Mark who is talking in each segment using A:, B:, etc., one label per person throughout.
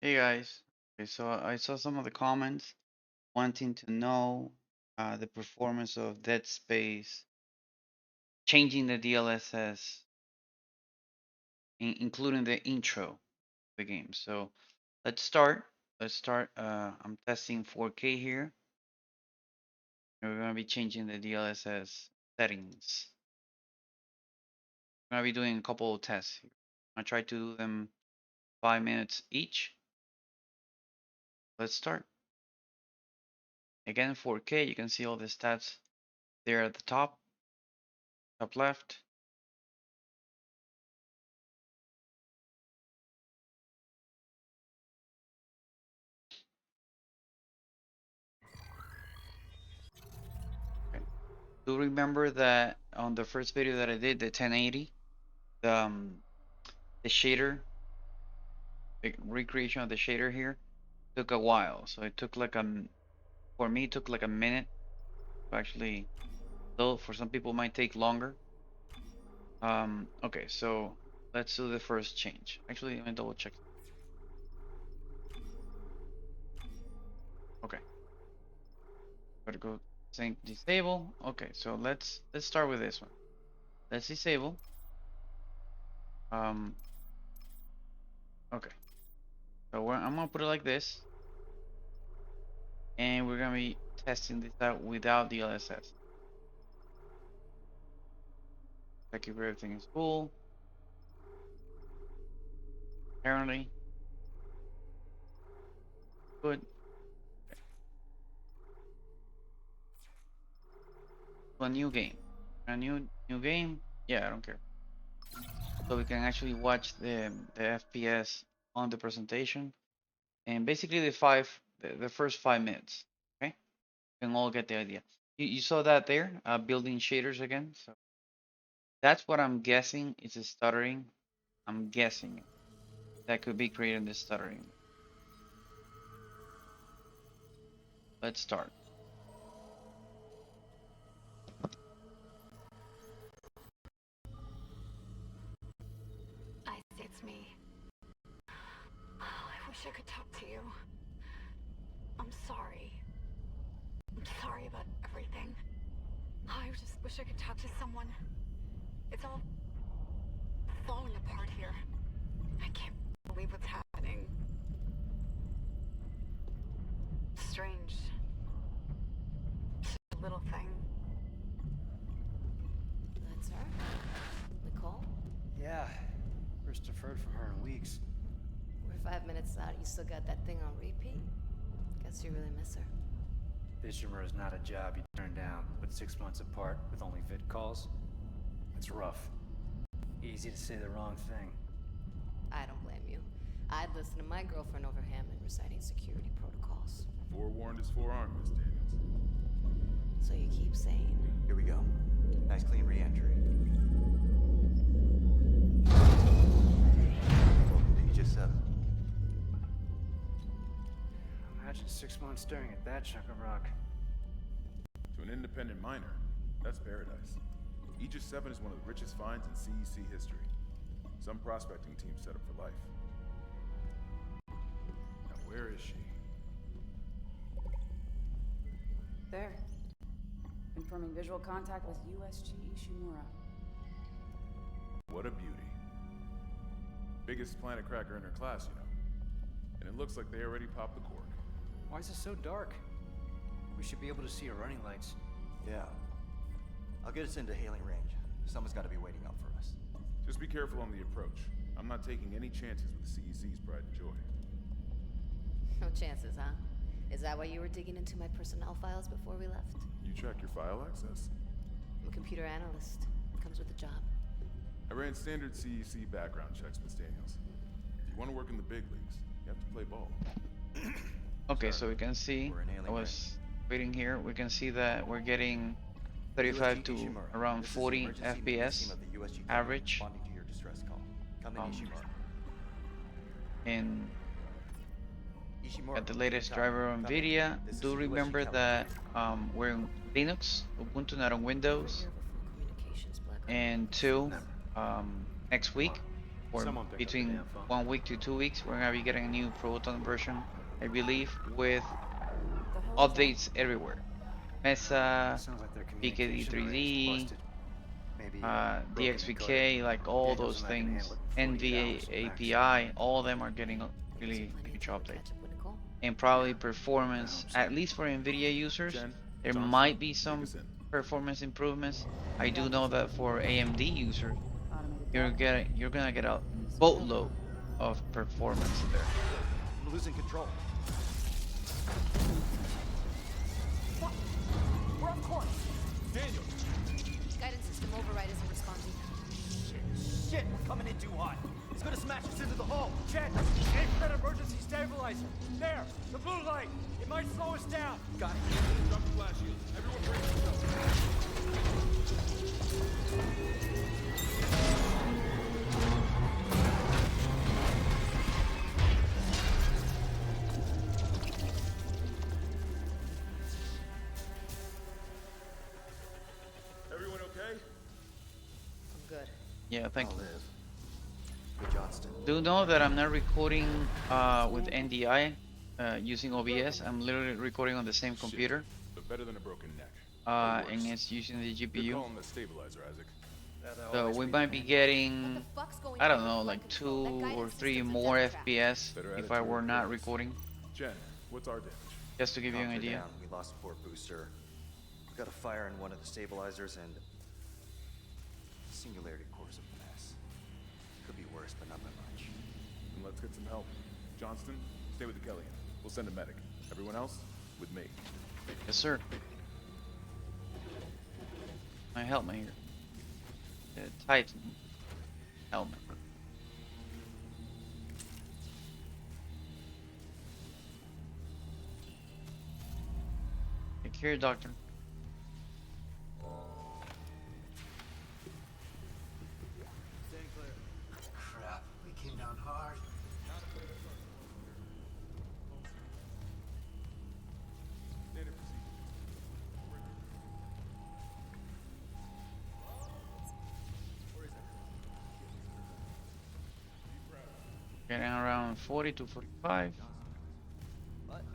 A: Hey guys, okay, so I saw some of the comments wanting to know the performance of Dead Space, changing the DLSS, including the intro of the game. So let's start. Let's start. I'm testing 4K here. And we're gonna be changing the DLSS settings. I'm gonna be doing a couple of tests here. I try to do them 5 minutes each. Let's start. Again, 4K. You can see all the stats there at the top left. Do remember that on the first video that I did, the 1080, the shader, the recreation of the shader here took a while. So it took like for me, it took like a minute to actually load. For some people, it might take longer. Okay, so let's do the first change. Actually, let me double check. Okay, gotta go sync disable. Okay, so let's start with this one. Let's disable. Okay, so I'm gonna put it like this. And we're gonna be testing this out without DLSS. Check if everything is cool. Apparently, good. Okay. A new game. A new game. Yeah, I don't care. So we can actually watch the FPS on the presentation, and basically the first 5 minutes. Okay, you can all get the idea. You saw that there, building shaders again. So that's what I'm guessing is a stuttering. I'm guessing that could be creating the stuttering. Let's start.
B: It's me. Oh, I wish I could talk to you. I'm sorry. I'm sorry about everything. I just wish I could talk to someone. It's all falling apart here. I can't believe what's happening. Strange. Just a little thing.
C: That's her? Nicole?
D: Yeah. First I've heard from her in weeks.
C: We're 5 minutes out. You still got that thing on repeat? Guess you really miss her.
D: Fishermer is not a job you turn down, but 6 months apart with only vid calls. It's rough. Easy to say the wrong thing.
C: I don't blame you. I'd listen to my girlfriend over Hammond reciting security protocols.
E: Forewarned is forearmed, Miss Daniels.
C: So you keep saying.
F: Here we go. Nice clean re-entry. Welcome to Aegis 7.
D: Imagine 6 months staring at that chunk of rock.
E: To an independent miner, that's paradise. Aegis 7 is one of the richest finds in CEC history. Some prospecting teams set up for life. Now where is she?
G: There. Confirming visual contact with USG Ishimura.
E: What a beauty. Biggest planet cracker in her class, you know. And it looks like they already popped the cork.
D: Why is it so dark? We should be able to see her running lights.
F: Yeah. I'll get us into hailing range. Someone's got to be waiting up for us.
E: Just be careful on the approach. I'm not taking any chances with the CEC's pride and joy.
C: No chances, huh? Is that why you were digging into my personnel files before we left?
E: You track your file access?
C: I'm a computer analyst. Comes with the job.
E: I ran standard CEC background checks, Miss Daniels. If you want to work in the big leagues, you have to play ball.
A: Okay, so we can see, I was waiting here, we can see that we're getting 35 to around 40 FPS average. And at the latest driver of Nvidia, do remember that we're in Linux, Ubuntu, not on Windows. And 2, next week or
D: Someone pick up the
A: between
D: damn phone.
A: 1 week to 2 weeks, we're gonna be getting a new Proton version, I believe, with
G: The hell was that?
A: updates everywhere. Mesa,
D: Sounds like their communication array is
A: PKD3Z,
D: busted. Maybe broken encoded.
A: DXVK, like all
D: Daniels
A: those
D: and I can
A: things,
D: handle it in 48 hours
A: NVA
D: max.
A: API, all of them are getting a
C: Gives you
A: really
C: plenty of
A: huge
C: time to
A: updates.
C: catch up with Nicole.
A: And probably performance,
D: so.
A: at least for Nvidia users,
E: Jen,
A: there
E: Thompson,
A: might be
E: take
A: some
E: us in.
A: performance improvements. I do
G: Yeah.
A: know that for AMD users,
G: Automated
A: you're gonna get a boatload of performance in there.
F: I'm losing control.
G: We're off course.
E: Daniel!
C: Guidance system override isn't responding.
F: Shit, we're coming in too hot. It's gonna smash us into the hull.
H: Jet, aim for that emergency stabilizer. There, the blue light. It might slow us down.
F: Got it.
E: Drop the flash shield. Everyone brace yourself. Everyone okay?
C: I'm good.
A: Yeah, thank
F: I'll
A: you.
F: live. Good Johnston.
A: Do know that I'm not recording with NDI using OBS. I'm literally recording on the same computer,
E: But better than a broken neck.
A: and it's using the
E: You're
A: GPU.
E: calling the stabilizer, Isaac.
A: So we might be
C: What
A: getting,
C: the fuck's going
A: I
C: on
A: don't
C: with
A: know,
C: flight
A: like
C: control? That
A: 2 or
C: guidance
A: 3
C: system's a
A: more
C: death trap.
A: FPS
E: Better
A: if
E: attitude
A: I were
E: of
A: not
E: course.
A: recording,
E: Jen, what's our damage?
A: just to give you an
F: Comms are
A: idea.
F: down. We lost support booster. We got a fire in one of the stabilizers and singularity core's a mess. Could be worse, but not by much.
E: Then let's get some help. Johnston, stay with the Kellyan. We'll send a medic. Everyone else, with me.
A: Yes, sir. My helmet here. The Titan helmet. Take care, doctor.
D: Crap, we came down hard.
E: Standard procedure.
A: Getting around 40 to 45.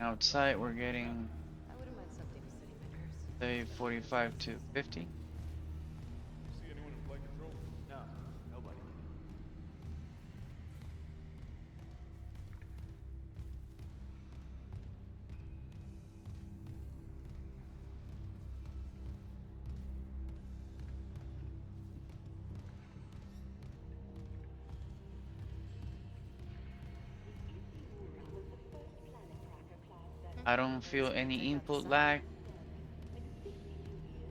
A: Outside, we're getting,
C: I wouldn't mind something for city makers.
A: say, 45 to 50.
E: See anyone in flight control?
F: No, nobody.
A: I don't feel any input lag.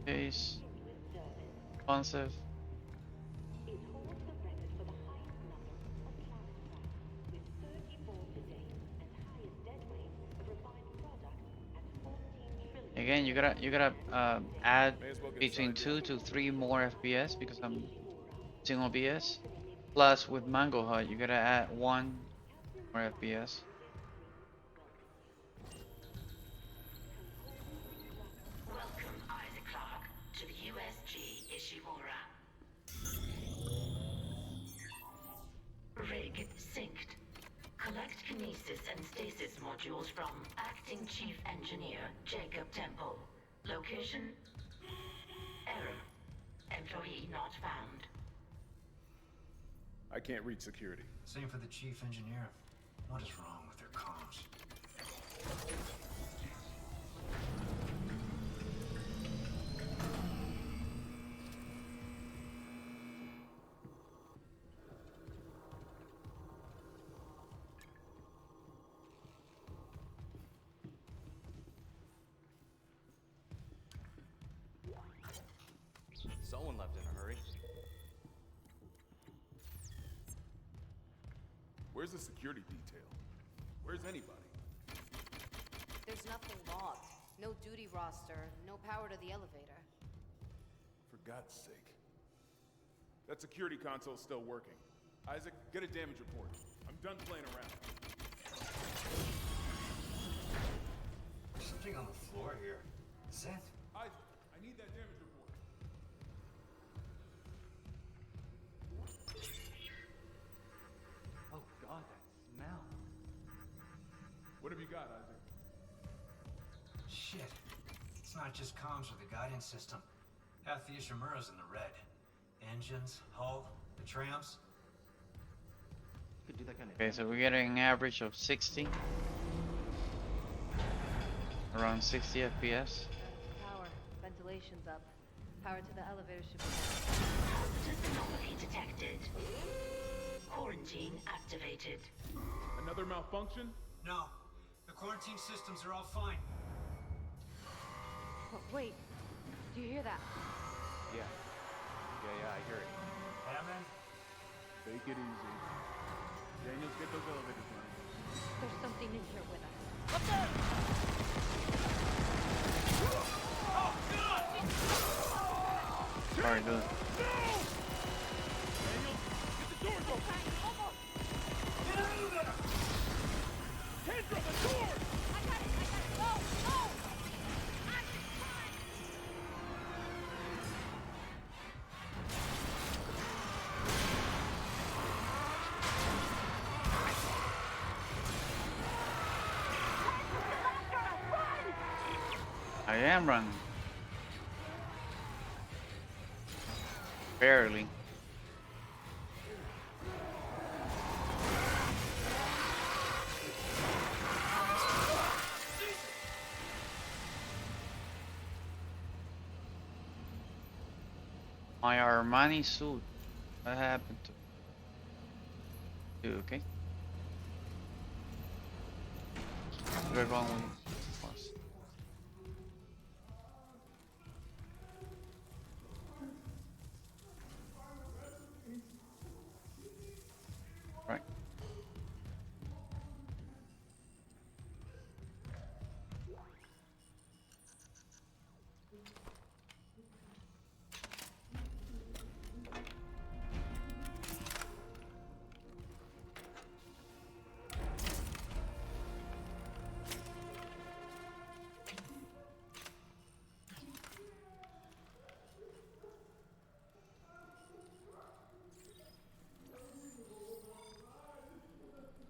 A: Case responsive. Again, you gotta add
E: May as well get
A: between
E: started.
A: 2 to 3 more FPS because I'm using OBS. Plus with Mango Hut, you gotta add 1 more FPS.
I: Welcome, Isaac Clarke, to the USG Ishimura. Rig synced. Collect kinesis and stasis modules from Acting Chief Engineer Jacob Temple. Location? Error. Employee not found.
E: I can't reach security.
D: Same for the chief engineer. What is wrong with their comms?
F: Someone left in a hurry.
E: Where's the security detail? Where's anybody?
C: There's nothing logged. No duty roster, no power to the elevator.
E: For God's sake. That security console's still working. Isaac, get a damage report. I'm done playing around.
D: There's something on the floor here. Is that?
E: Isaac, I need that damage report. got, Isaac?
D: Shit. It's not just comms or the guidance system. Half the Ishimura's in the red. Engines, hull, the trams.
F: Could do that kind of
A: Okay, so we're getting an average of 60, around 60 FPS.
C: Power. Ventilation's up. Power to the elevator should be
I: Positive anomaly detected. Quarantine activated.
E: Another malfunction?
D: No. The quarantine systems are all fine.
B: Oh, wait. Do you hear that?
J: Yeah, I hear it.
D: Hammond?
E: Take it easy. Daniels, get those elevators running.
B: There's something in here with us.
A: Sorry, dude. I am running. Barely. My Armani suit. What happened to? Okay. We're going with us. Right.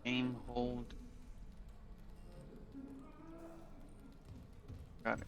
A: Aim, hold. Got it.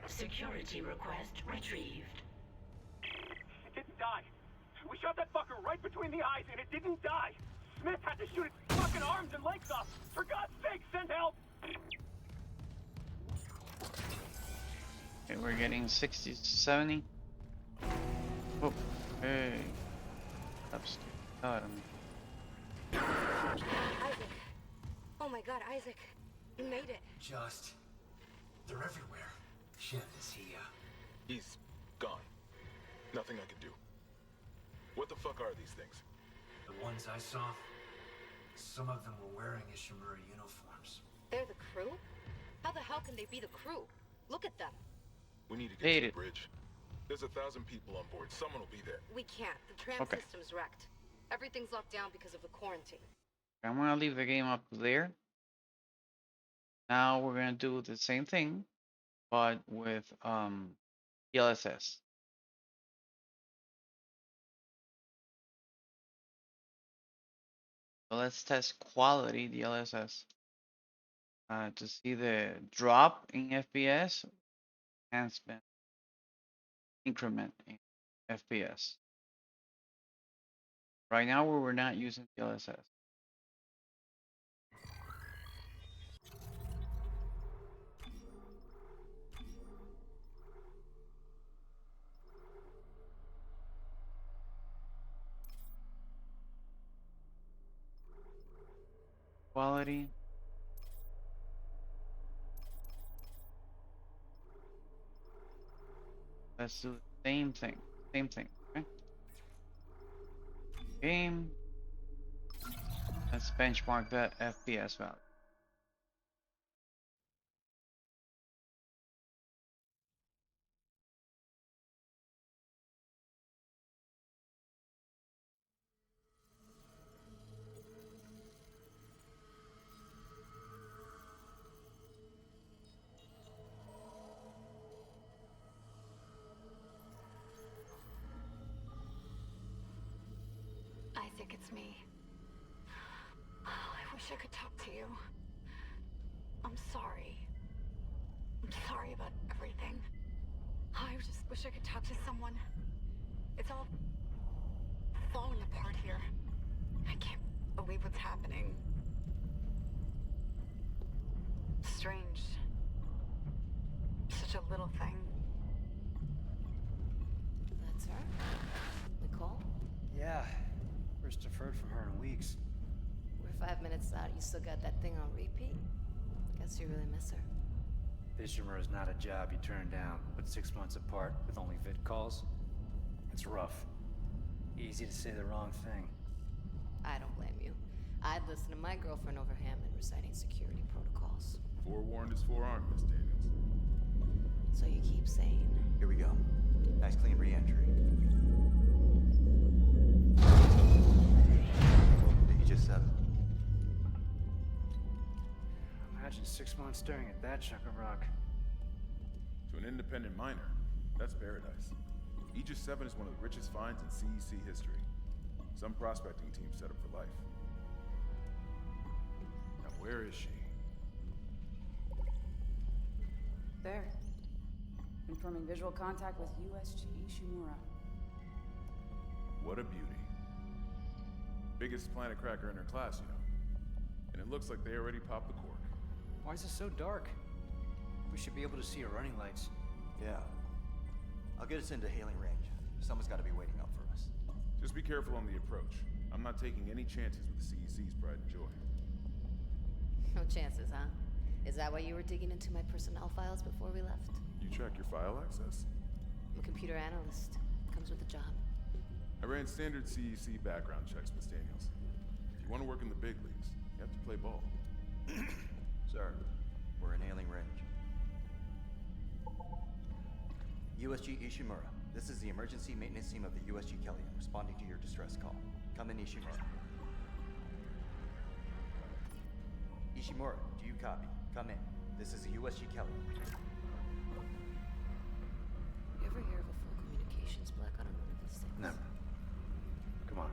I: Security request retrieved.
H: It didn't die. We shot that fucker right between the eyes and it didn't die. Smith had to shoot its fucking arms and legs off. For God's sake, send help!
A: Okay, we're getting 60 to 70. Oh, hey. That's God,
B: Isaac. Oh my god, Isaac. You made it.
D: Just... they're everywhere. Shit, is he,
E: He's gone. Nothing I can do. What the fuck are these things?
D: The ones I saw, some of them were wearing Ishimura uniforms.
C: They're the crew? How the hell can they be the crew? Look at them.
E: We need to get
A: Hate
E: to
A: it.
E: the bridge. There's 1,000 people on board. Someone will be there.
C: We can't. The tram
A: Okay.
C: system's wrecked. Everything's locked down because of the quarantine.
A: I'm gonna leave the game up there. Now we're gonna do the same thing, but with DLSS. So let's test quality DLSS. to see the drop in FPS, enhancement, increment in FPS. Right now, we're not using DLSS. Quality. Let's do the same thing. Same thing. Okay. Game. Let's benchmark that FPS value.
B: I think it's me. Oh, I wish I could talk to you. I'm sorry. I'm sorry about everything. I just wish I could talk to someone. It's all falling apart here. I can't believe what's happening. Strange. Such a little thing.
C: That's her? Nicole?
D: Yeah. First I've heard from her in weeks.
C: We're 5 minutes out. You still got that thing on repeat? Guess you really miss her.
D: Fishermer is not a job you turn down, but 6 months apart with only vid calls? It's rough. Easy to say the wrong thing.
C: I don't blame you. I'd listen to my girlfriend over Hammond reciting security protocols.
E: Forewarned is forearmed, Miss Daniels.
C: So you keep saying.
F: Here we go. Nice clean re-entry. The Aegis 7.
D: Imagine 6 months staring at that chunk of rock.
E: To an independent miner, that's paradise. Aegis 7 is one of the richest finds in CEC history. Some prospecting team set up for life. Now where is she?
G: There. Confirming visual contact with USG Ishimura.
E: What a beauty. Biggest planet cracker in her class, you know. And it looks like they already popped the cork.
D: Why is it so dark? We should be able to see her running lights.
F: Yeah. I'll get us into hailing range. Someone's got to be waiting up for us.
E: Just be careful on the approach. I'm not taking any chances with the CEC's pride and joy.
C: No chances, huh? Is that why you were digging into my personnel files before we left?
E: You check your file access?
C: I'm a computer analyst. Comes with the job.
E: I ran standard CEC background checks, Miss Daniels. If you want to work in the big leagues, you have to play ball.
F: Sir, we're in hailing range. USG Ishimura. This is the emergency maintenance team of the USG Kellyan, responding to your distress call. Come in, Ishimura. Ishimura, do you copy? Come in. This is the USG Kellyan.
C: You ever hear of a full communications blackout on one of these things?
D: Never. Come on.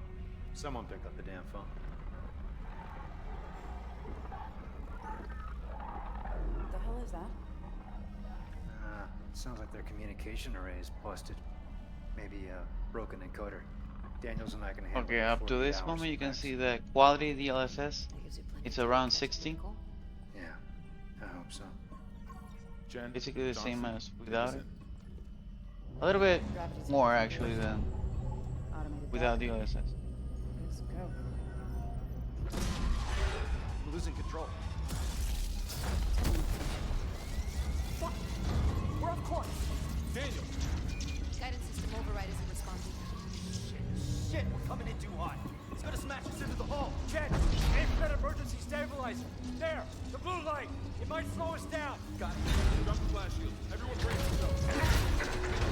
D: Someone pick up the damn phone.
G: What the hell is that?
D: Sounds like their communication array is busted. Maybe a broken encoder. Daniels and I can handle
A: Okay,
D: it
A: up to
D: 48
A: this
D: hours
A: moment, you can
D: max.
A: see the quality DLSS.
C: That gives you plenty
A: It's
C: of time
A: around
C: to catch
A: 60.
C: Nicole.
D: Yeah, I hope so.
E: Jen,
A: Basically the same
E: Johnson,
A: as without it.
E: listen.
A: A little bit
G: Gravity's
A: more
G: gonna
A: actually than
G: Automated
A: without
G: drive.
A: DLSS.
G: Let's go.
F: We're losing control.
G: Fuck! We're off course!
E: Daniel!
C: Guidance system override isn't responding.
F: Shit, we're coming in too hot. It's gonna smash us into the hull.
H: Jen, aim for that emergency stabilizer. There, the blue light. It might slow us down.
F: Got it.
E: Dump the flash shield. Everyone brace yourself.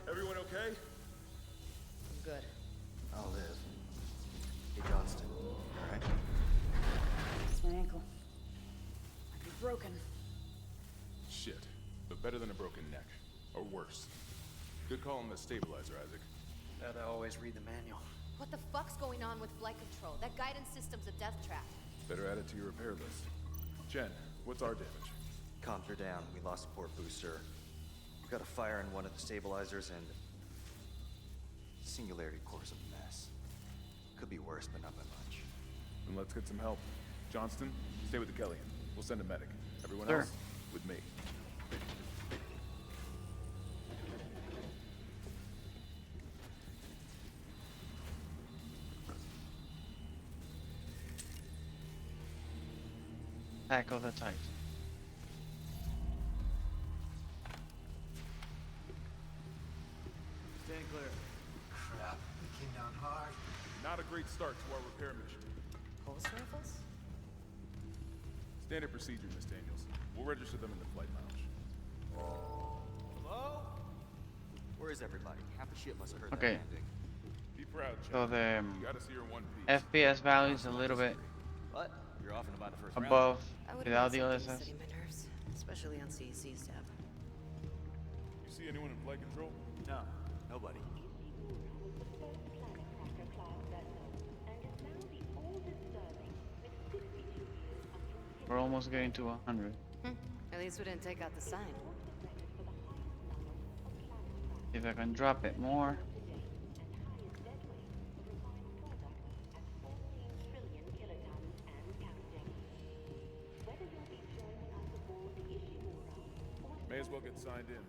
E: Everyone okay?
C: I'm good.
F: I'll live. Hey, Johnston. All right?
G: It's my ankle. Might be broken. broken.
E: Shit. But better than a broken neck. Or worse. Good call on the stabilizer, Isaac.
D: Gotta always read the manual.
C: What the fuck's going on with flight control? That guidance system's a death trap.
E: Better add it to your repair list. Jen, what's our damage?
F: Comms are down. We lost a port booster. We've got a fire in one of the stabilizers and... Singularity core's a mess. Could be worse, but not by much.
E: Then let's get some help. Johnston, stay with the Kellyan. We'll send a medic. Everyone
A: Sure.
E: else, with me.
A: Attack of the Titan.
D: Stand clear.
K: Crap, we came down hard.
E: Not a great start to our repair mission.
C: Pulse rifles?
E: Standard procedure, Miss Daniels. We'll register them in the flight lounge.
F: Hello? Where is everybody? Half the ship must have heard
A: Okay.
F: that landing.
E: Be proud, Jen.
A: So the
E: You gotta see her in one piece.
A: FPS value is a little bit
F: What? You're off and about the first round?
A: above
C: I would
A: without
C: have
A: the
C: something
A: DLSS.
C: setting my nerves, especially on CEC's tab.
E: You see anyone in flight control?
F: No, nobody.
A: We're almost getting to 100.
C: At least we didn't take out the sign.
A: If I can drop it more.
E: May as well get signed in.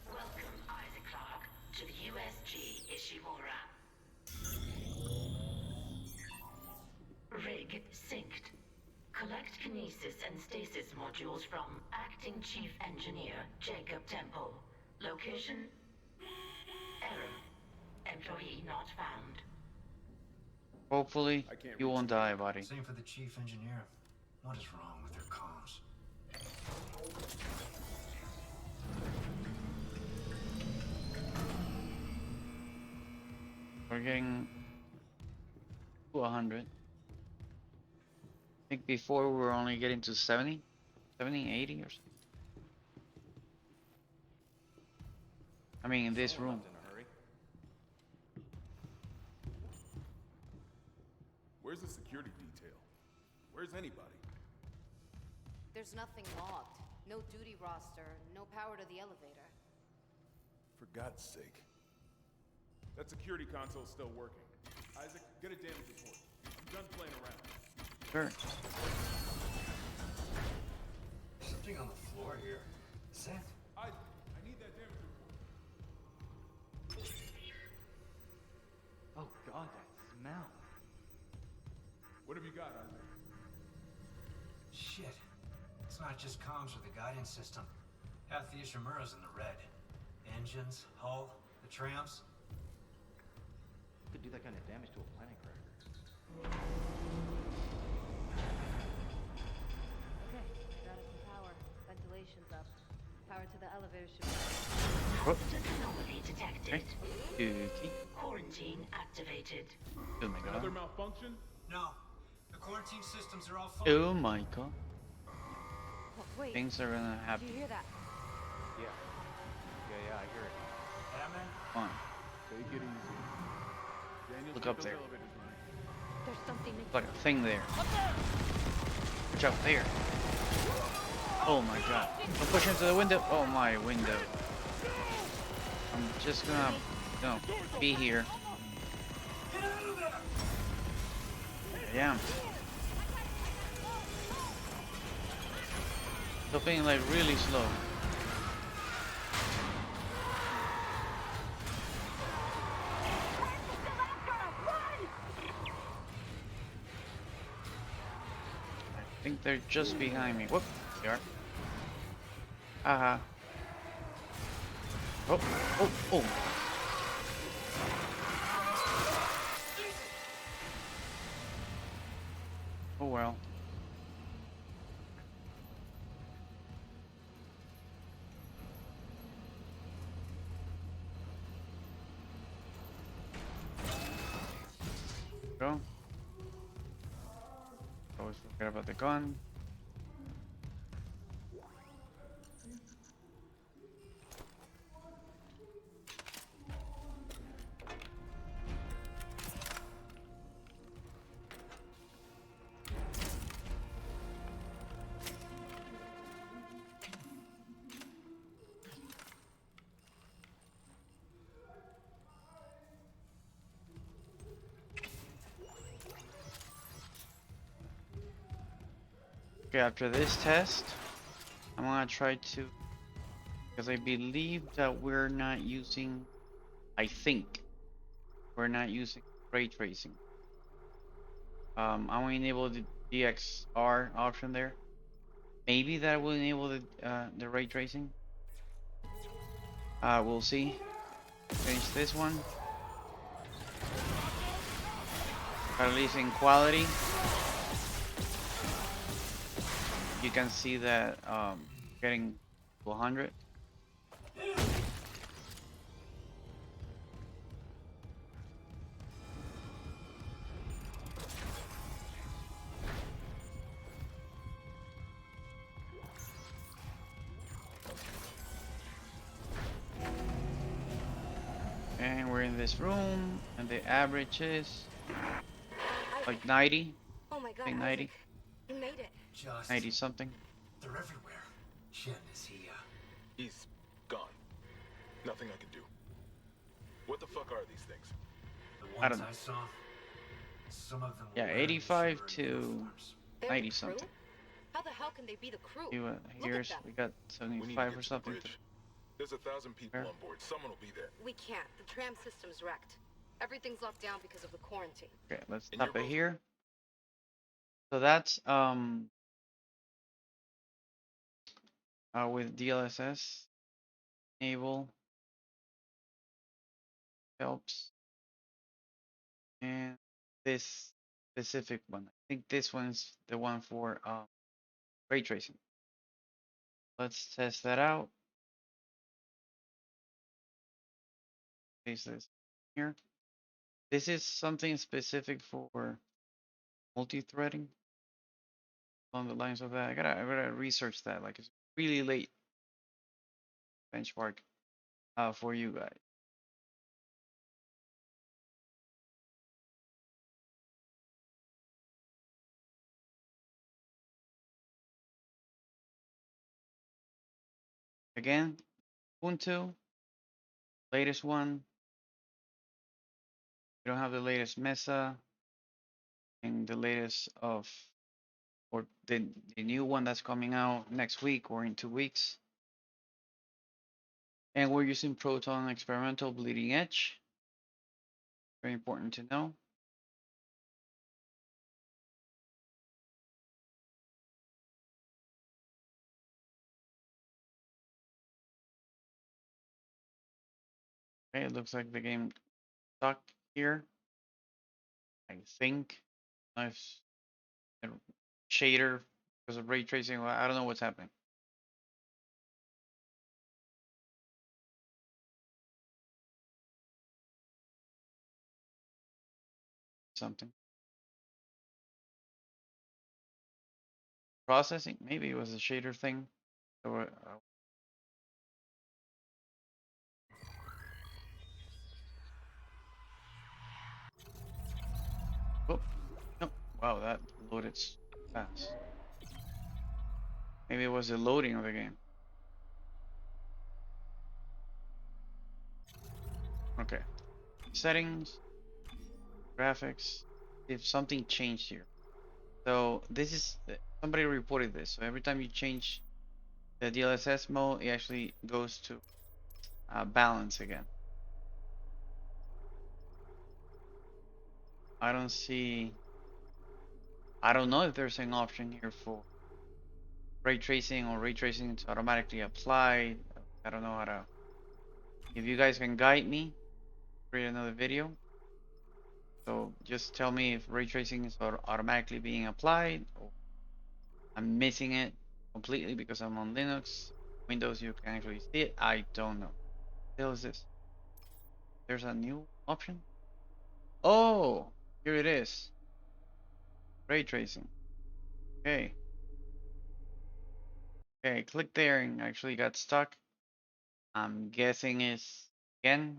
I: Welcome, Isaac Clarke, to the USG Ishimura. Rig synced. Collect kinesis and stasis modules from Acting Chief Engineer Jacob Temple. Location? Error. Employee not found.
A: Hopefully
E: I can't
A: you
E: reach
A: won't die, buddy.
K: Same for the chief engineer. What is wrong with their comms?
A: We're getting to 100. I think before we were only getting to 70, 80 or something. I mean, in this room.
F: In a hurry.
E: Where's the security detail? Where's anybody?
C: There's nothing logged. No duty roster, no power to the elevator.
E: For God's sake. That security console's still working. Isaac, get a damage report. I'm done playing around.
A: Sure.
K: Something on the floor here. Seth?
E: Isaac, I need that damage report.
J: Oh god, that smell.
E: What have you got, Isaac?
K: Shit. It's not just comms or the guidance system. Half the Ishimura's in the red. Engines, hull, the trams.
J: Could do that kind of damage to a planet cracker.
C: Okay, got us some power. Ventilation's up. Power to the elevator should be...
I: Hazardous anomaly detected.
A: Okay.
I: Quarantine activated.
A: Oh my
E: Another
A: god.
E: malfunction?
K: No. The quarantine systems are all fine.
A: Oh my god.
C: Oh, wait,
A: Things are gonna
C: did
A: happen.
C: you hear that?
J: Yeah. Yeah, I hear it.
K: Yeah, man.
A: Come on.
E: Take it easy. Daniel,
A: Look
E: keep
A: up
E: those
A: there.
E: elevators running.
C: There's something...
A: Like a thing there. Watch out there. Oh my god. Don't push into the window. Oh my window. I'm just gonna be here. I am. Still being like really slow. I think they're just behind me. Whoop, they are. Haha. Oh, oh, oh. Oh well. Go. Always forget about the gun. Okay, after this test, I'm gonna try to, because I believe that we're not using, I think we're not using ray tracing. I'm gonna enable the DXR option there. Maybe that will enable the ray tracing. We'll see. Finish this one. At least in quality, you can see that getting to 100. And we're in this room, and the average is like 90.
B: Oh my god,
A: I think 90.
B: Isaac. You made it.
K: Just...
A: 90 something.
K: They're everywhere. Shin, is he,
E: He's gone. Nothing I can do. What the fuck are these things?
K: The
A: I
K: ones
A: don't know.
K: I saw? Some of them
A: Yeah,
K: were wearing
A: 85
K: shimmering
A: to
K: uniforms.
B: They're
A: 90
B: the
A: something.
B: crew? How the hell can they be the crew?
A: Here's
B: them.
A: we got
E: We need to
A: 75
E: get
A: or
E: to the
A: something.
E: bridge. There's 1,000 people
A: Where?
E: on board. Someone will be there.
B: We can't. The tram system's wrecked. Everything's locked down because of the quarantine.
A: Okay, let's
E: And
A: stop
E: you're
A: it
E: both-
A: here. So that's with DLSS enable helps, and this specific one. I think this one's the one for ray tracing. Let's test that out. Paste this here. This is something specific for multi-threading. Along the lines of that, I gotta research that. Like it's really late benchmark for you guys. Again, Ubuntu, latest one. We don't have the latest Mesa and the latest of, or the new one that's coming out next week or in 2 weeks. And we're using Proton Experimental Bleeding Edge. Very important to know. Okay, it looks like the game stuck here. I think. Nice shader because of ray tracing. I don't know what's happening. Something. Processing. Maybe it was a shader thing. So, oh, no. Wow, that loaded fast. Maybe it was the loading of the game. Okay. Settings, graphics. If something changed here. So this is somebody reported this. So every time you change the DLSS mode, it actually goes to balance again. I don't see. I don't know if there's an option here for ray tracing or ray tracing to automatically apply. I don't know how to. If you guys can guide me, create another video. So just tell me if ray tracing is automatically being applied, or I'm missing it completely because I'm on Linux. Windows, you can actually see it. I don't know. What the hell is this? There's a new option. Oh, Here it is. Ray tracing. Okay. Okay, click there and actually got stuck. I'm guessing it's again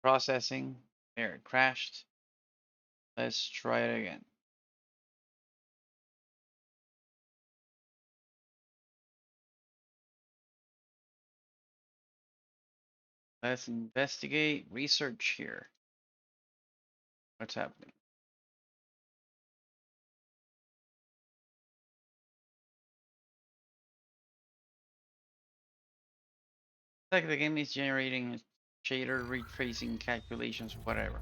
A: processing. There, it crashed. Let's try it again. Let's investigate research here. What's happening? Like the game is generating shader retracing calculations, whatever.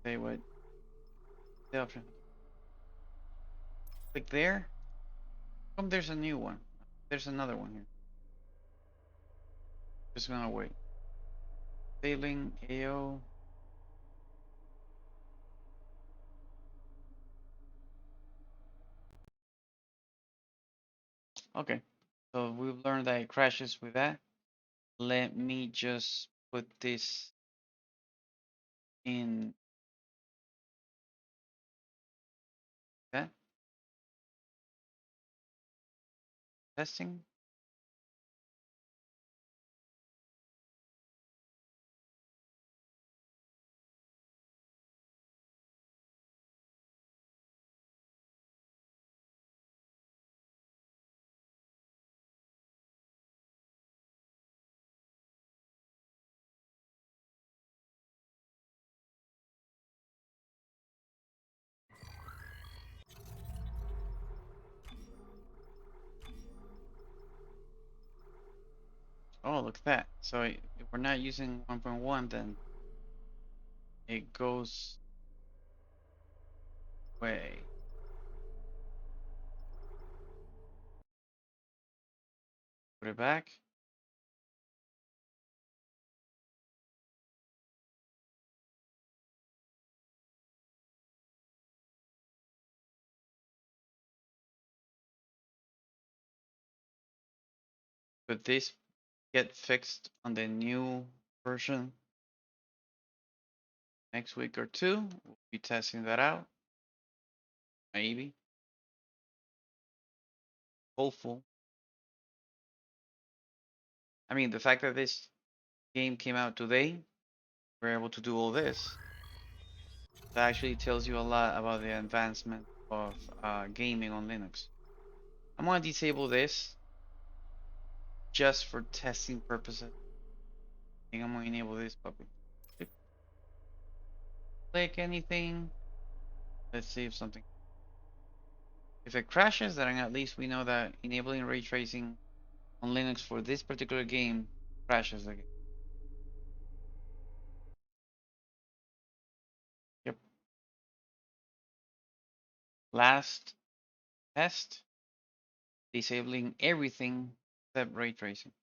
A: Say what? The option. Click there. Come, there's a new one. There's another one here. Just gonna wait. Failing AO. Okay, so we've learned that it crashes with that. Let me just put this in that testing. Oh, look at that. So if we're not using 1.1, then it goes away. Put it back. Could this get fixed on the new version next week or two? We'll be testing that out. Maybe. Hopeful. I mean, the fact that this game came out today, we're able to do all this. That actually tells you a lot about the advancement of gaming on Linux. I'm gonna disable this just for testing purposes. I think I'm gonna enable this puppy. Click anything. Let's see if something. If it crashes, then at least we know that enabling ray tracing on Linux for this particular game crashes again. Yep. Last test, disabling everything except ray tracing.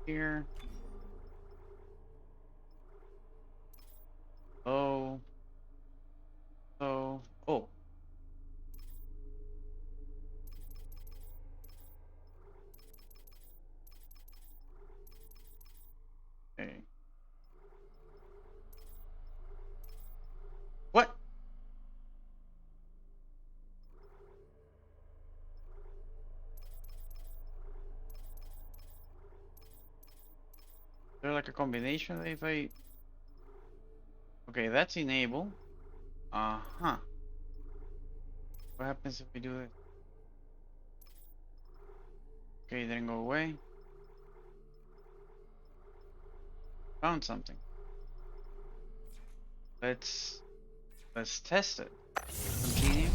A: Here. Oh. Oh. Oh. Okay. What? Is there like a combination if I... Okay, that's enable. Uh-huh. What happens if we do this? Okay, it didn't go away. Found something. Let's test it. Continue.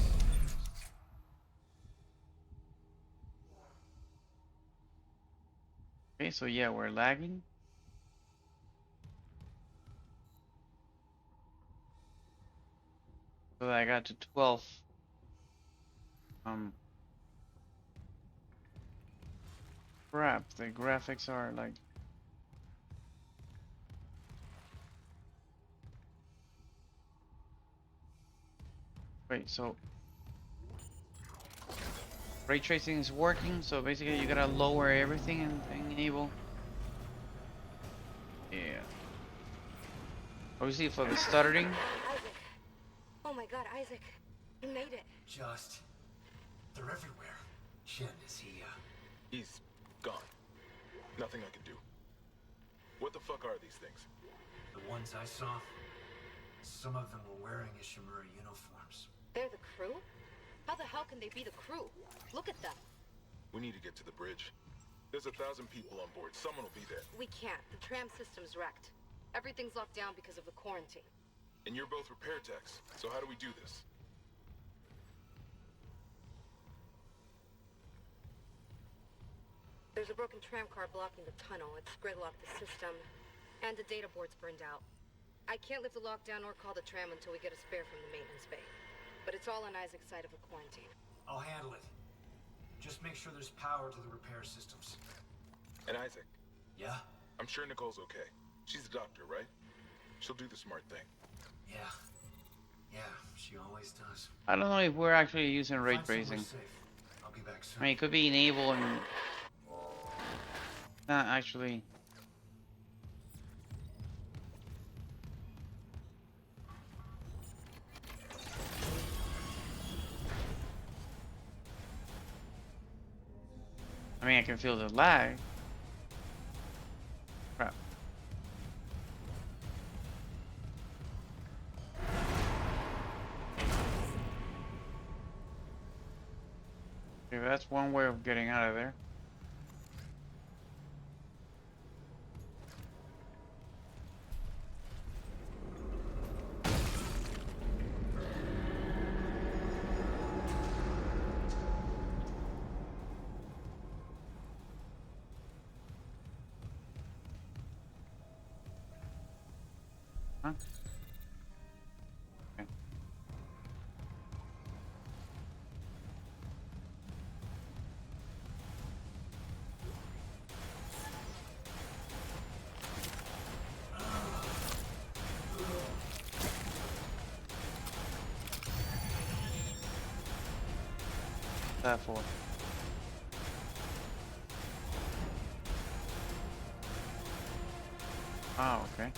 A: Okay, so yeah, we're lagging. So I got to 12. Crap, the graphics are like. Wait, so ray tracing is working, so basically you gotta lower everything and enable. Yeah. Obviously for the stuttering.
B: Isaac. Oh my god, Isaac. You made it.
K: They're everywhere. Shin, is he,
E: He's gone. Nothing I can do. What the fuck are these things?
K: the ones I saw? Some of them were wearing Ishimura uniforms.
C: They're the crew? How the hell can they be the crew? Look at them.
E: We need to get to the bridge. There's 1,000 people on board. Someone will be there.
C: We can't. The tram system's wrecked. Everything's locked down because of the quarantine.
E: And you're both repair techs. So how do we do this?
C: There's a broken tram car blocking the tunnel. It's gridlocked the system. And the data board's burned out. I can't lift the lockdown or call the tram until we get a spare from the maintenance bay. But it's all on Isaac's side of the quarantine.
K: I'll handle it. Just make sure there's power to the repair systems.
E: And Isaac,
K: Yeah?
E: I'm sure Nicole's okay. She's a doctor, right? She'll do the smart thing.
K: Yeah. Yeah, she always does.
A: I don't know if we're actually using ray
K: Find somewhere
A: tracing.
K: safe. I'll be back soon.
A: I mean, it could be enable and not actually. I mean, I can feel the lag. Crap. Okay, that's one way of getting out of there. Huh? Okay. That for. Oh, okay.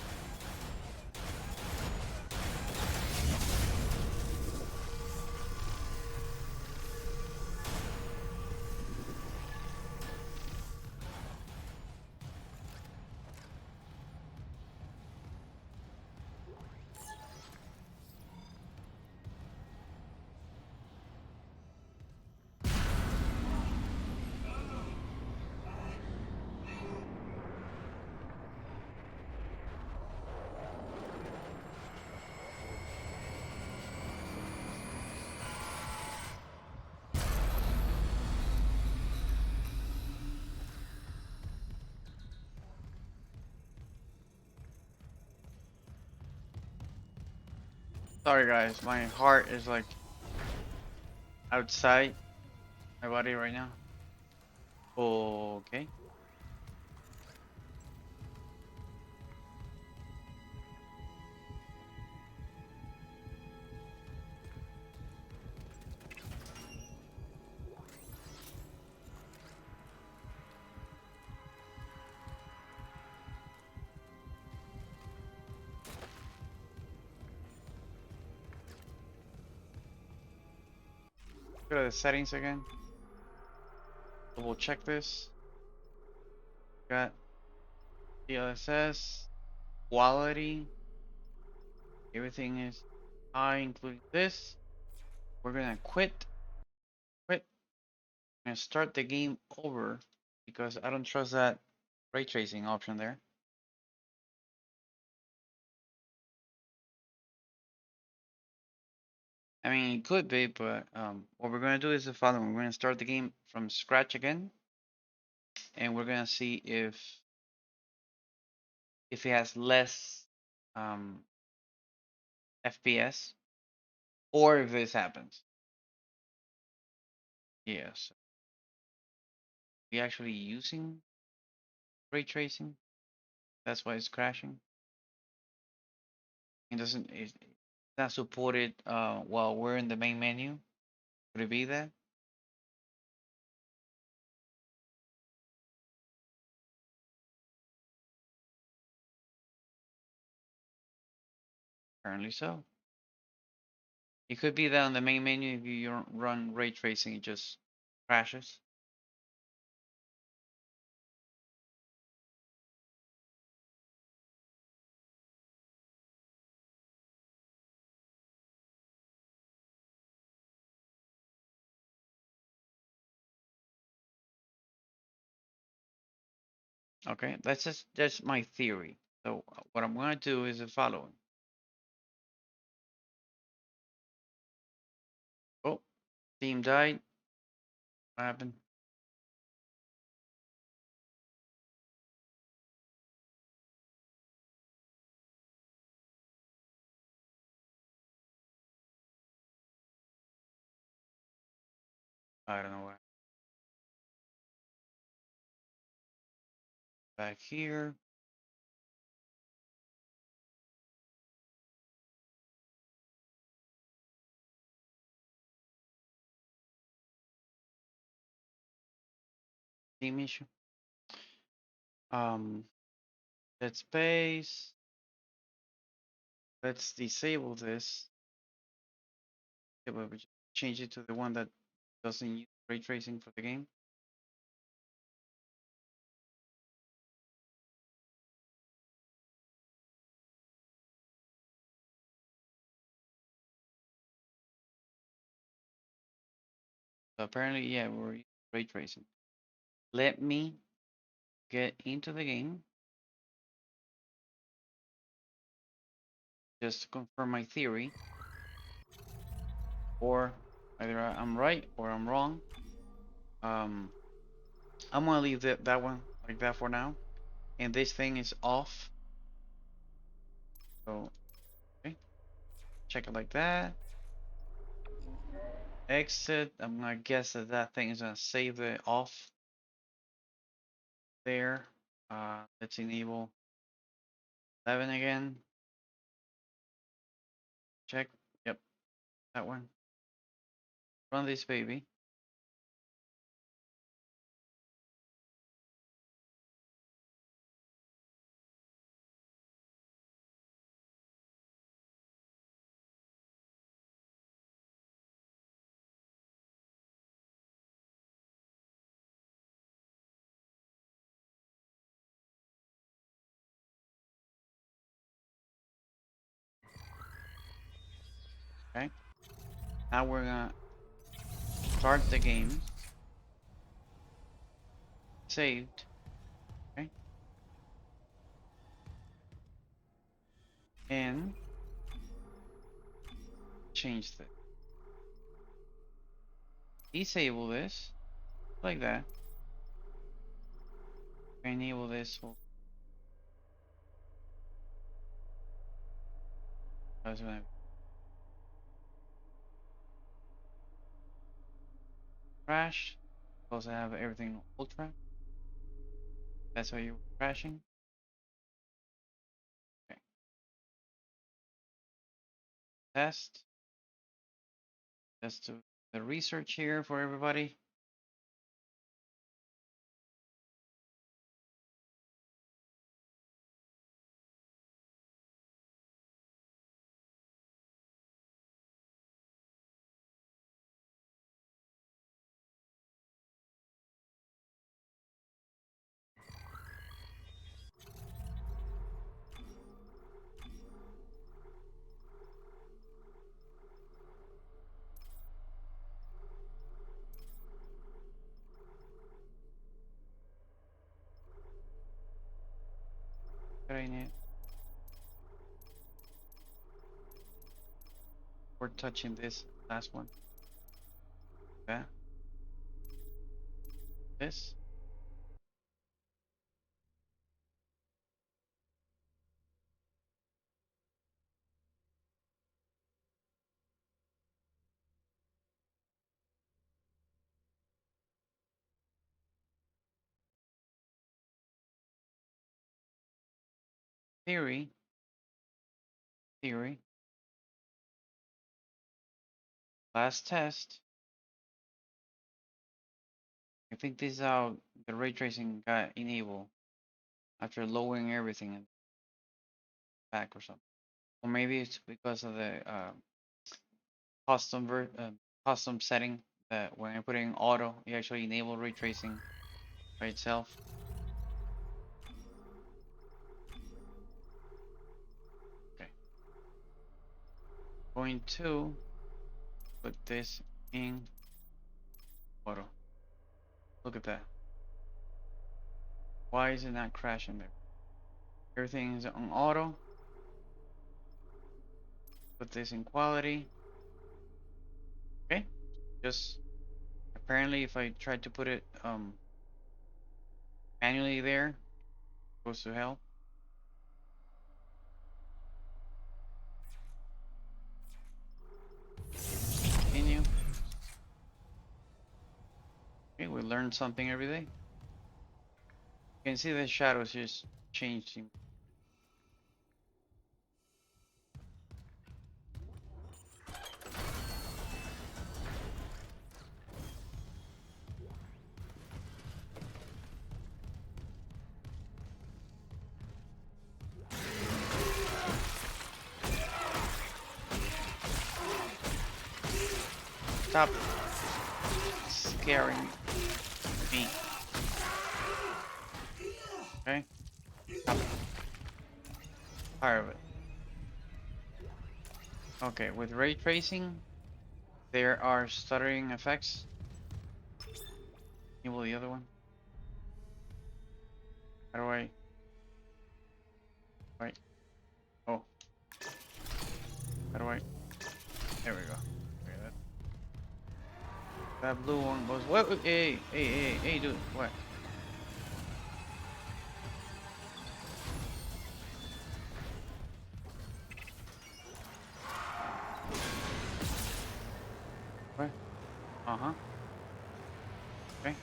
A: Sorry guys, my heart is like outside my body right now. Okay. Go to the settings again. Double check this. Got DLSS, quality. Everything is high, including this. We're gonna quit. I'm gonna start the game over because I don't trust that ray tracing option there. I mean, it could be, but what we're gonna do is the following. We're gonna start the game from scratch again, and we're gonna see if it has less FPS or if this happens. Yes, we actually using ray tracing. That's why it's crashing. It's not supported while we're in the main menu. Could it be that? Apparently so. It could be that on the main menu, if you don't run ray tracing, it just crashes. Okay, that's my theory. So what I'm going to do is the following. Oh, team died. What happened? I don't know what. Back here. Team issue. Dead space. Let's disable this. Yeah, but we just change it to the one that doesn't use ray tracing for the game. So apparently, yeah, we're using ray tracing. Let me get into the game just to confirm my theory, or either I'm right or I'm wrong. I'm gonna leave that one like that for now, and this thing is off. So okay, check it like that. Exit. I'm gonna guess that that thing is gonna save the off there. Let's enable 11 again. Check. Yep, that one. Run this baby. Okay. Now we're gonna start the game. Saved. Okay. And change this. Disable this like that. Enable this. I was gonna crash because I have everything on ultra. That's why you're crashing. Okay. Test. Let's do the research here for everybody. Getting it. We're touching this last one. Yeah. This. theory, last test. I think this is how the ray tracing got enabled after lowering everything and back or something. Or maybe it's because of the custom setting that when I put it in auto, it actually enable ray tracing by itself. Okay. Going to put this in auto. Look at that. Why is it not crashing there? Everything is on auto. Put this in quality. Okay. Just apparently if I tried to put it manually there, it goes to hell. Continue. Okay, we learn something every day. You can see the shadows just changing. Stop scaring me. Okay? Stop. Tired of it. Okay, with ray tracing, there are stuttering effects. Enable the other one. How do I? Right. Oh. How do I? There we go. Okay, that blue one goes. What? Hey, dude. What? What? Uh-huh. Okay.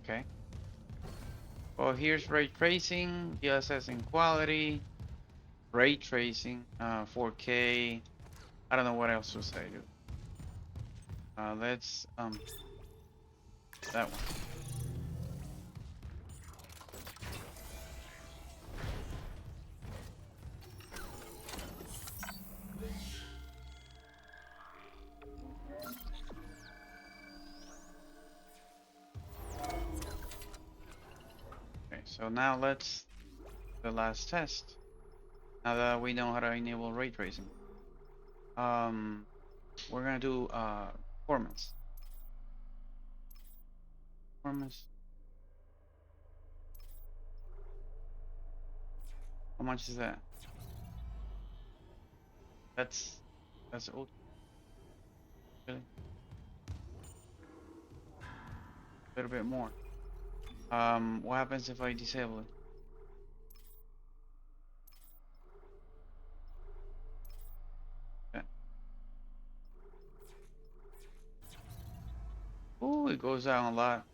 A: Okay. Well, here's ray tracing, DLSS in quality, ray tracing, 4K. I don't know what else to say, dude. Let's that one. Okay, so now let's the last test. Now that we know how to enable ray tracing, we're gonna do performance. Performance. How much is that? That's old. Really? A little bit more. What happens if I disable it? Okay. Ooh, it goes down a lot.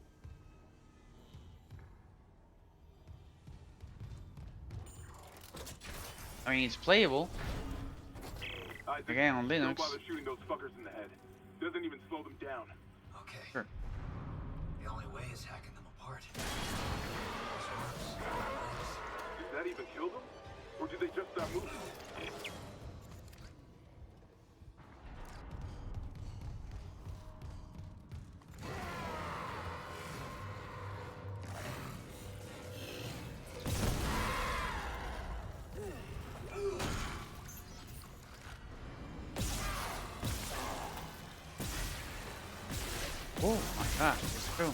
A: I mean, it's playable. Again, on Linux.
H: Don't bother shooting those fuckers in the head. Doesn't even slow them down.
K: Okay.
A: Sure.
K: The only way is hacking them apart.
H: Did that even kill them? Or did they just stop moving?
A: Oh my gosh, it's true.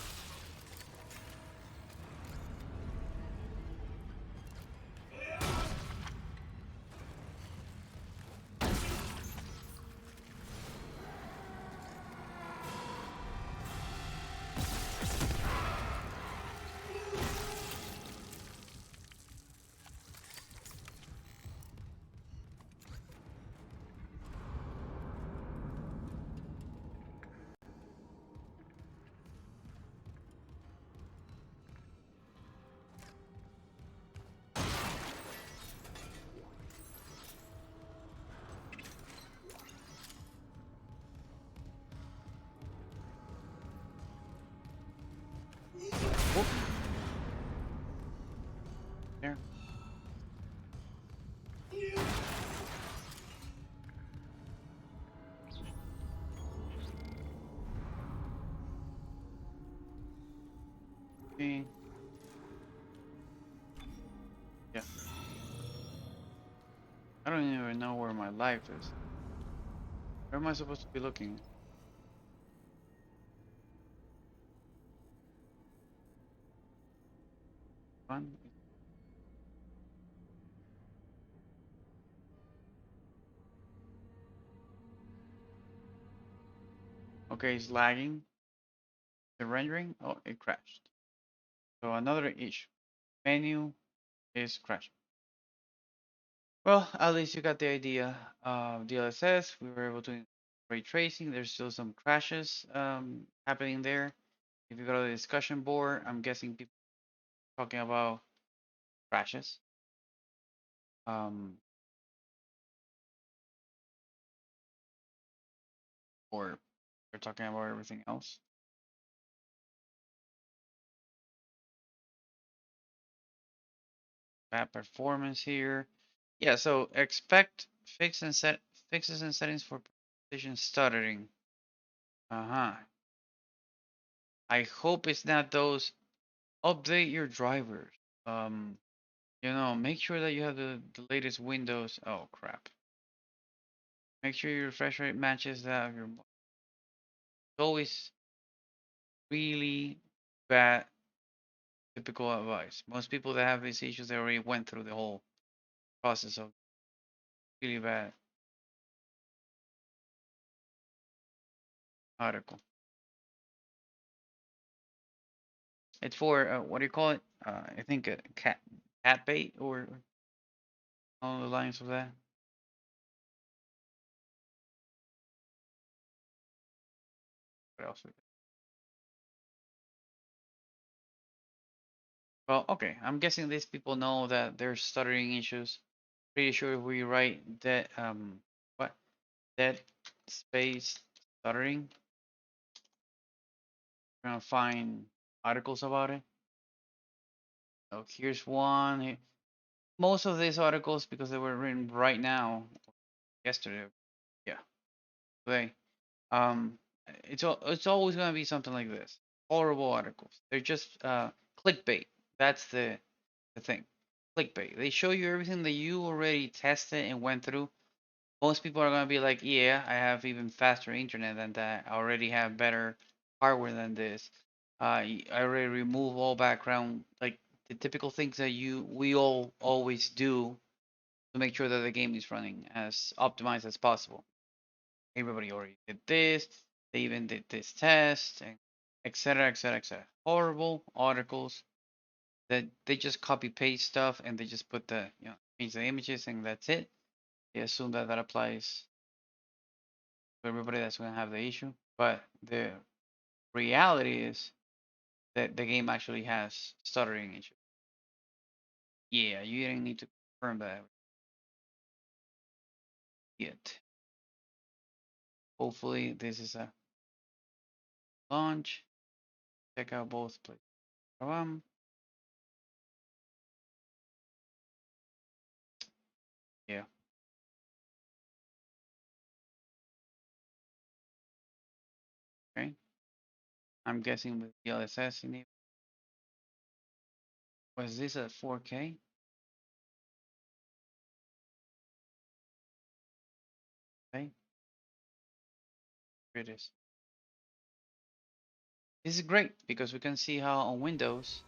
A: Oh. There. Okay. Yeah. I don't even know where my life is. Where am I supposed to be looking? One. Okay, it's lagging. The rendering. Oh, it crashed. So another issue. Menu is crashing. Well, at least you got the idea. DLSS, we were able to ray tracing. There's still some crashes happening there. If you go to the discussion board, I'm guessing people talking about crashes. Or they're talking about everything else. Bad performance here. Yeah, so expect fixes and settings for precision stuttering. Uh-huh. I hope it's not those. Update your drivers. Make sure that you have the latest Windows. Oh crap. Make sure your refresh rate matches that of your. It's always really bad typical advice. Most people that have these issues, they already went through the whole process of really bad article. It's for what do you call it? I think cat bait or along the lines of that. What else? Well, okay. I'm guessing these people know that there's stuttering issues. Pretty sure if we write that what dead space stuttering, we're gonna find articles about it. So here's one. Most of these articles, because they were written right now, yesterday, yeah, today. Um, it's always gonna be something like this. Horrible articles. They're just clickbait. That's the thing. Clickbait. They show you everything that you already tested and went through. Most people are gonna be like, yeah, I have even faster internet than that. I already have better hardware than this. I already remove all background, like the typical things that we all always do to make sure that the game is running as optimized as possible. Everybody already did this. They even did this test, and etc. etc. etc. Horrible articles that they just copy paste stuff and they just put change the images and that's it. They assume that that applies to everybody that's going to have the issue. But the reality is that the game actually has stuttering issues. Yeah, you didn't need to confirm that yet. Hopefully, this is a launch. Check out both places. Yeah. Okay. I'm guessing with DLSS in it. Was this a 4K? Okay. Here it is. this is great because we can see how on Windows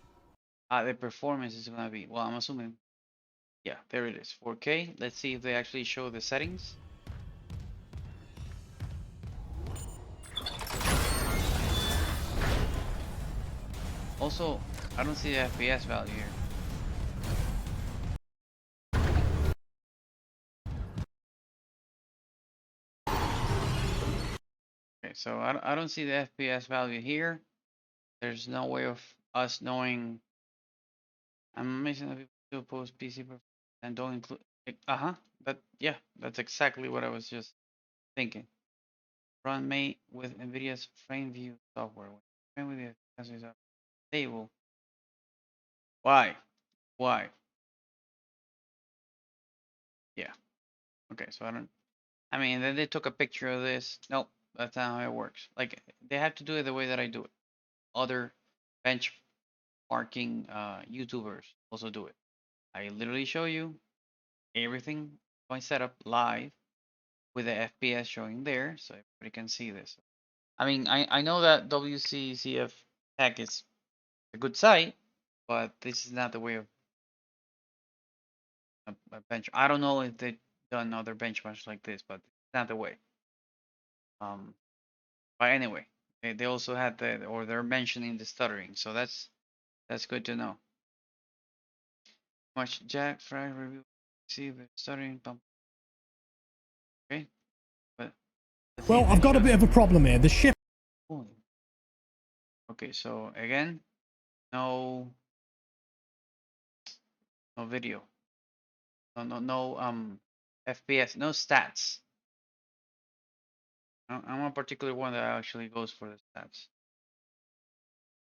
A: the performance is gonna be. Well, I'm assuming, yeah, there it is, 4K. Let's see if they actually show the settings. Also, I don't see the FPS value here. Okay, so I don't see the FPS value here. There's no way of us knowing. I'm amazing that people still post PC and don't include. That, yeah, that's exactly what I was just thinking. Run mate with Nvidia's frame view software. Frame with the accessories are stable. Why? Why? Yeah. Okay, so I don't. I mean, then they took a picture of this. Nope, that's not how it works. Like they have to do it the way that I do it. Other benchmarking YouTubers also do it. I literally show you everything, my setup live with the FPS showing there, so everybody can see this. I mean, I know that WCCF Tech is a good site, but this is not the way of a bench. I don't know if they've done other benchmarks like this, but it's not the way. But anyway, they also had the, or they're mentioning the stuttering, so that's good to know. Much Jack Frag review. See the stuttering pump. Okay, but
L: well, I've got a bit of a problem here. The ship.
A: Okay, so again, no video, no FPS, no stats. I'm a particular one that actually goes for the stats.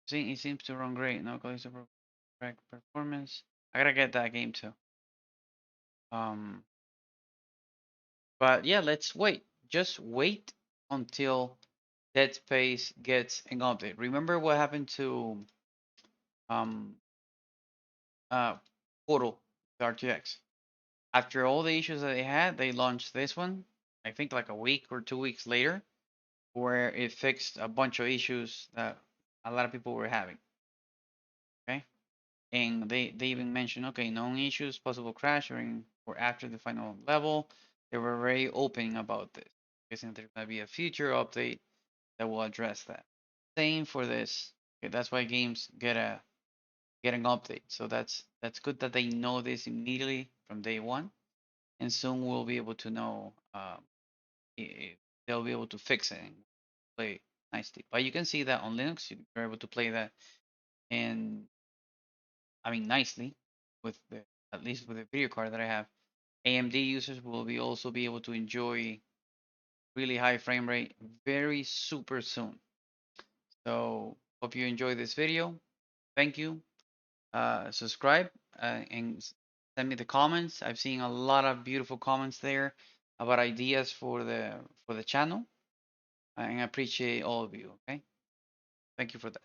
A: See, it seems to run great. No collision performance. I gotta get that game too. But yeah, let's wait. Just wait until Dead Space gets an update. Remember what happened to um Portal RTX? After all the issues that they had, they launched this one. I think like a week or 2 weeks later, where it fixed a bunch of issues that a lot of people were having. Okay, and they even mentioned, okay, known issues, possible crash during or after the final level. They were very open about this. Guessing there's gonna be a future update that will address that. Same for this. Okay, that's why games get an update. So that's good that they know this immediately from day one, and soon we'll be able to know if they'll be able to fix it and play nicely. But you can see that on Linux, you're able to play that, and I mean nicely with the, at least with the video card that I have. AMD users will be also be able to enjoy really high frame rate very super soon. So hope you enjoyed this video. Thank you. Subscribe and send me the comments. I've seen a lot of beautiful comments there about ideas for the channel, and I appreciate all of you. Okay, thank you for that.